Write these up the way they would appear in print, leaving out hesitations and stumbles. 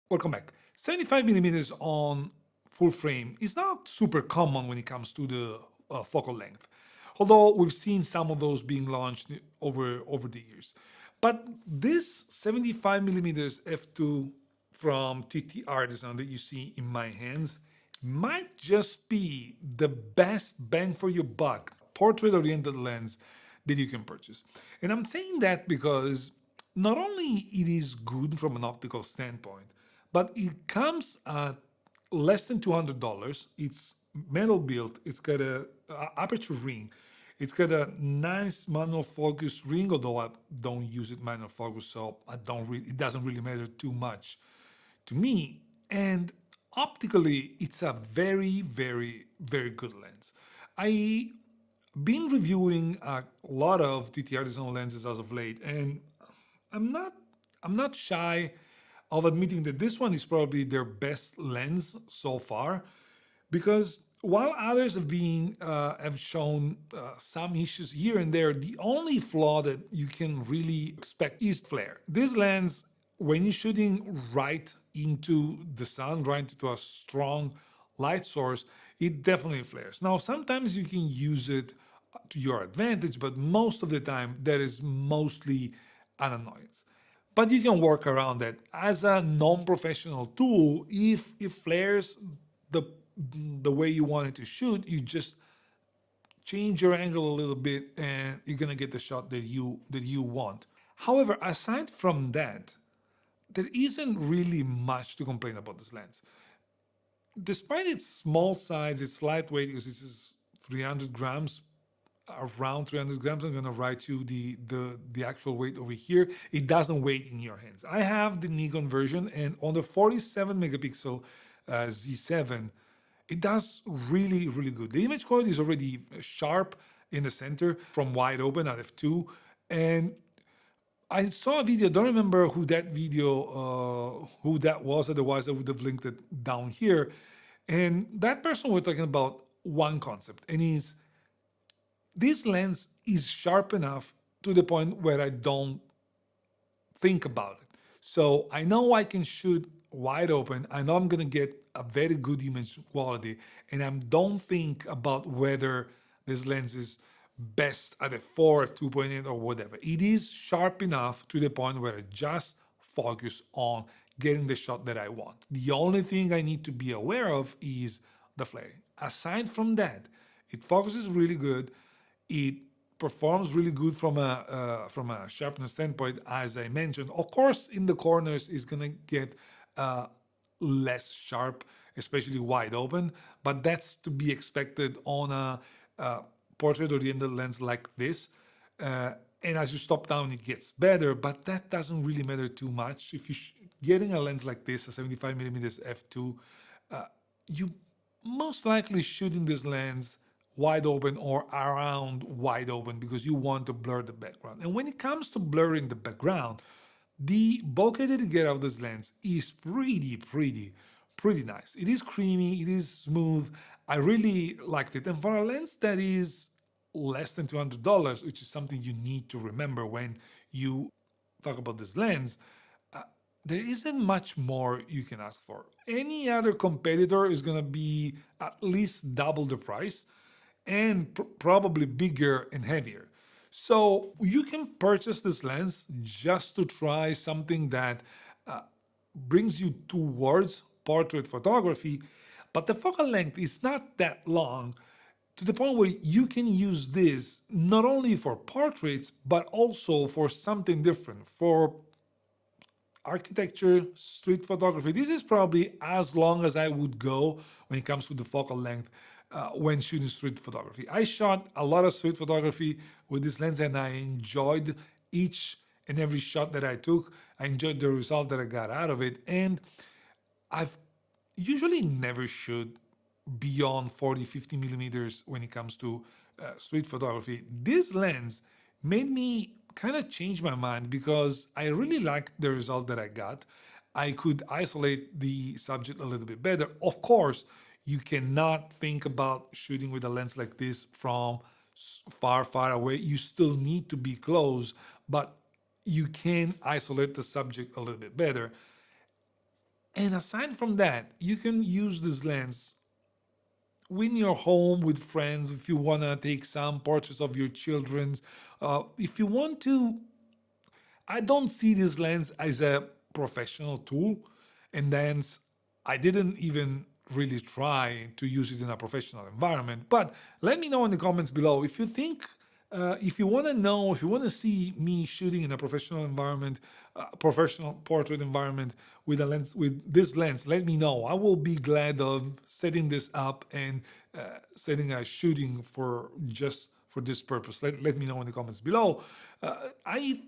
Welcome back. 75 millimeters on full frame is not super common when it comes to the focal length, although we've seen some of those being launched over the years. But this 75 millimeters f2 from TTArtisan that you see in my hands might just be the best bang for your buck portrait-oriented lens that you can purchase. And I'm saying that because not only it is good from an optical standpoint, but it comes at less than $200. It's metal built. It's got a aperture ring. It's got a nice manual focus ring, although I don't use it manual focus, so it doesn't really matter too much to me. And optically, it's a very, very, very good lens. I been reviewing a lot of TTArtisan lenses as of late, and I'm not I'm not shy of admitting that this one is probably their best lens so far, because while others have shown some issues here and there, the only flaw that you can really expect is flare. This lens, when you're shooting right into the sun, right into a strong light source, it definitely flares. Now, sometimes you can use it to your advantage, but most of the time, that is mostly an annoyance. But you can work around that as a non-professional tool. If it flares the the way you want it to shoot, you just change your angle a little bit, and you're gonna get the shot that you want. However, aside from that, there isn't really much to complain about this lens. Despite its small size, its lightweight, because this is 300 grams, around 300 grams. I'm gonna write you the actual weight over here. It doesn't weigh in your hands. I have the Nikon version, and on the 47 megapixel Z7, it does really, really good. The image quality is already sharp in the center from wide open at f2. And I saw a video, don't remember who that was, otherwise I would have linked it down here. And that person was talking about one concept, and is this lens is sharp enough to the point where I don't think about it. So I know I can shoot wide open. I know I'm gonna get a very good image quality, and I don't think about whether this lens is best at a 4, f2.8, or whatever. It is sharp enough to the point where I just focus on getting the shot that I want. The only thing I need to be aware of is the flaring. Aside from that, it focuses really good. It performs really good from a sharpness standpoint, as I mentioned. Of course, in the corners is gonna get less sharp, especially wide open, but that's to be expected on a portrait-oriented lens like this. And as you stop down, it gets better, but that doesn't really matter too much. If you're getting a lens like this, a 75 millimeters f2, you most likely shooting this lens wide open or around wide open because you want to blur the background. And when it comes to blurring the background, the bokeh that you get out of this lens is pretty nice. It is creamy, it is smooth. I really liked it. And for a lens that is less than $200, which is something you need to remember when you talk about this lens, there isn't much more you can ask for. Any other competitor is gonna be at least double the price and probably bigger and heavier. So you can purchase this lens just to try something that brings you towards portrait photography, but the focal length is not that long, to the point where you can use this not only for portraits, but also for something different, for architecture, street photography. This is probably as long as I would go when it comes to the focal length when shooting street photography. I shot a lot of street photography with this lens, and I enjoyed each and every shot that I took. I enjoyed the result that I got out of it, and I've usually never shoot beyond 40, 50 millimeters when it comes to street photography. This lens made me kind of change my mind because I really liked the result that I got. I could isolate the subject a little bit better. Of course, you cannot think about shooting with a lens like this from far away. You still need to be close, but you can isolate the subject a little bit better. And aside from that, you can use this lens when you're home with friends, if you want to take some portraits of your children's, if you want to. I don't see this lens as a professional tool, and hence I didn't even really try to use it in a professional environment. But let me know in the comments below if you think, if you want to know, if you want to see me shooting in a professional environment, professional portrait environment with a lens, with this lens. Let me know. I will be glad of setting this up and setting a shooting for just for this purpose. Let me know in the comments below. I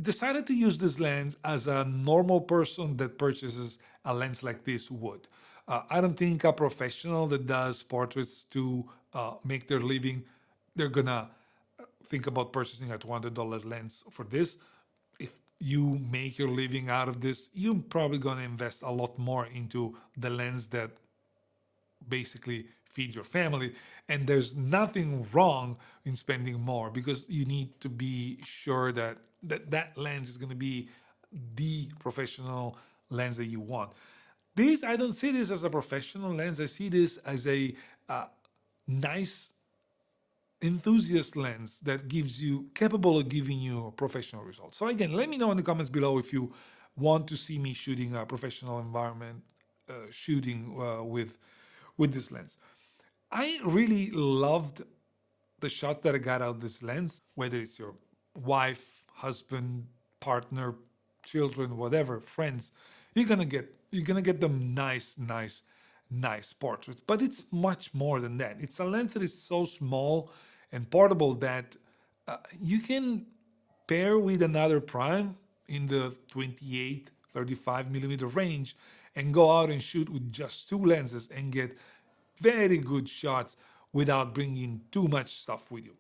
decided to use this lens as a normal person that purchases a lens like this would. I don't think a professional that does portraits to make their living, they're gonna think about purchasing a $200 lens for this. If you make your living out of this, you're probably gonna invest a lot more into the lens that basically feed your family, and there's nothing wrong in spending more, because you need to be sure that that lens is going to be the professional lens that you want. This, I don't see this as a professional lens. I see this as a nice enthusiast lens that gives you, capable of giving you professional results. So again, let me know in the comments below if you want to see me shooting a professional environment, shooting with this lens. I really loved the shot that I got out of this lens, whether it's your wife, husband, partner, children, whatever, friends, you're gonna get them nice portraits. But it's much more than that. It's a lens that is so small and portable that you can pair with another prime in the 28, 35 millimeter range and go out and shoot with just two lenses and get very good shots without bringing too much stuff with you.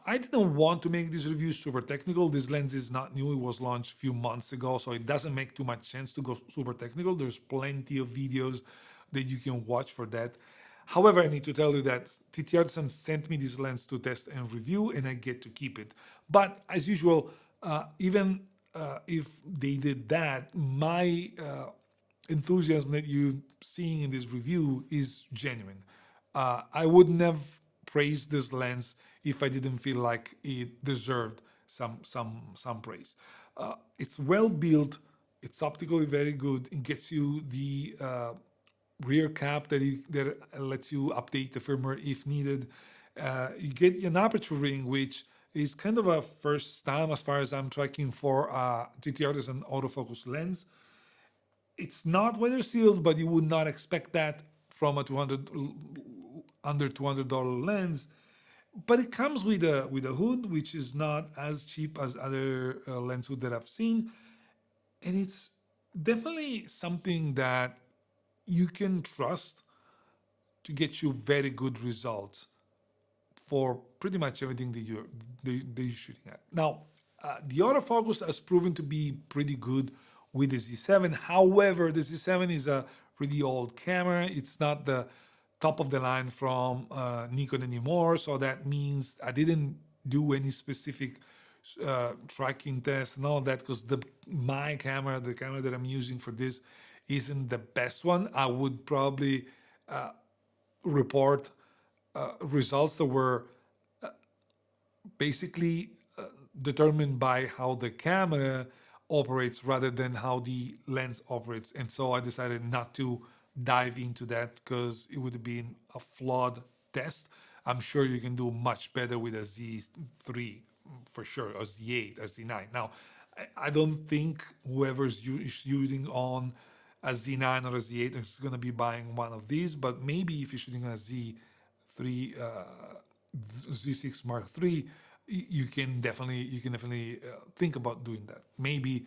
I didn't want to make this review super technical. This lens is not new. It was launched a few months ago, so it doesn't make too much sense to go super technical. There's plenty of videos that you can watch for that. However, I need to tell you that TTArtisan sent me this lens to test and review, and I get to keep it. But as usual, even if they did that, my enthusiasm that you're seeing in this review is genuine. I wouldn't have praised this lens if I didn't feel like it deserved some praise. It's well built. It's optically very good. It gets you the rear cap that lets you update the firmware if needed. You get an aperture ring, which is kind of a first time as far as I'm tracking for TTArtisan autofocus lens. It's not weather sealed, but you would not expect that from a under $200 lens. But it comes with a hood, which is not as cheap as other lens hood that I've seen, and it's definitely something that you can trust to get you very good results for pretty much everything that you're shooting at. Now, the autofocus has proven to be pretty good with the Z7. However, the Z7 is a really old camera. It's not the top of the line from Nikon anymore, so that means I didn't do any specific tracking test and all that, because my camera, the camera that I'm using for this, isn't the best one. I would probably report results that were basically determined by how the camera operates rather than how the lens operates. And so I decided not to dive into that because it would have been a flawed test. I'm sure you can do much better with a Z3 for sure, or Z8 or Z9. Now, I don't think whoever's shooting on a Z9 or a Z8 is going to be buying one of these, but maybe if you're shooting a Z3, Z6 Mark III, you can definitely think about doing that. Maybe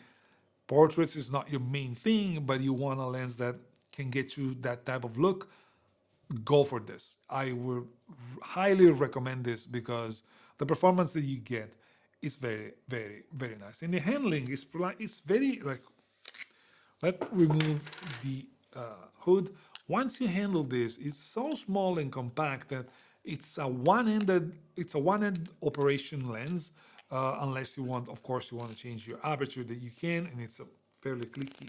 portraits is not your main thing, but you want a lens that can get you that type of look. Go for this. I would highly recommend this because the performance that you get is very, very, very nice, and the handling is it's very like. Let's remove the hood. Once you handle this, it's so small and compact that it's a one-end operation lens, unless you want, of course, you want to change your aperture, that you can, and it's a fairly clicky.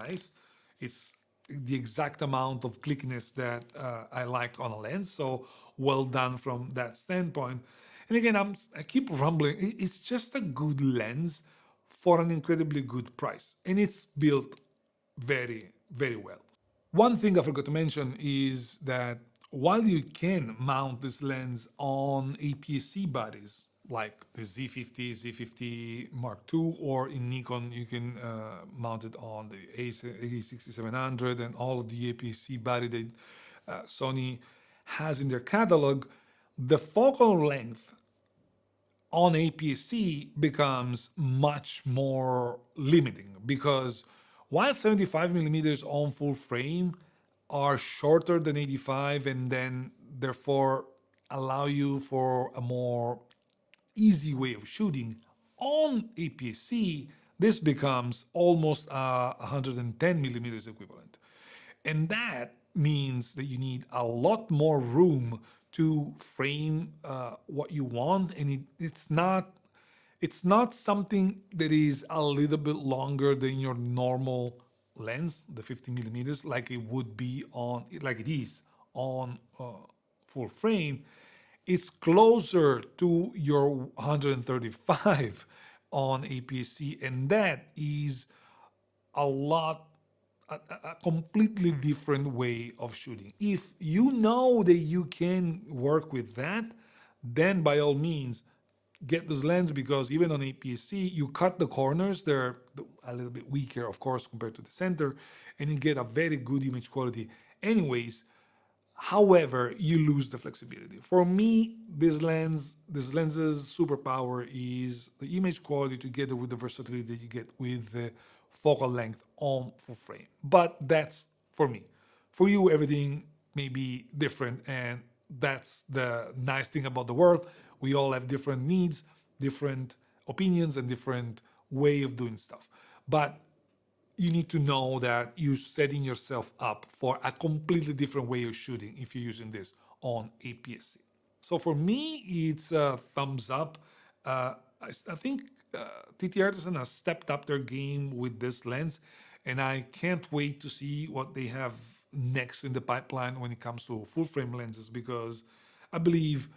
nice. It's the exact amount of clickiness that I like on a lens. So well done from that standpoint. And again, I keep rumbling. It's just a good lens for an incredibly good price, and it's built very, very well. One thing I forgot to mention is that while you can mount this lens on APS-C bodies like the Z50, Z50 Mark II, or in Nikon you can mount it on the A6700 and all of the APS-C body that Sony has in their catalog, the focal length on APS-C becomes much more limiting, because while 75 millimeters on full frame are shorter than 85 and then therefore allow you for a more easy way of shooting, on APS-C this becomes almost 110 millimeters equivalent. And that means that you need a lot more room to frame what you want, and it's not something that is a little bit longer than your normal lens, the 50 millimeters, like it would be on, like it is on full frame. It's closer to your 135 on APS-C, and that is a completely different way of shooting. If you know that you can work with that, then by all means get this lens, because even on APS-C you cut the corners, they're a little bit weaker of course compared to the center, and you get a very good image quality anyways. However, you lose the flexibility. For me, this lens's superpower is the image quality together with the versatility that you get with the focal length on full frame. But that's for me. For you, everything may be different, and that's the nice thing about the world. We all have different needs, different opinions, and different way of doing stuff. But you need to know that you're setting yourself up for a completely different way of shooting if you're using this on APS-C. So for me, it's a thumbs up. I think TTArtisan has stepped up their game with this lens, and I can't wait to see what they have next in the pipeline when it comes to full frame lenses, because I believe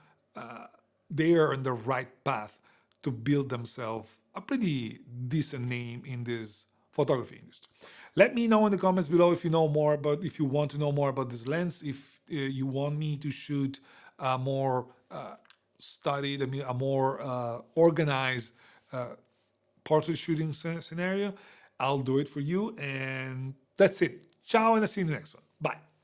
they are on the right path to build themselves a pretty decent name in this photography industry. Let me know in the comments below if you want to know more about this lens, if you want me to shoot a more studied, a more organized portrait shooting scenario. I'll do it for you, and that's it. Ciao, and I'll see you in the next one. Bye.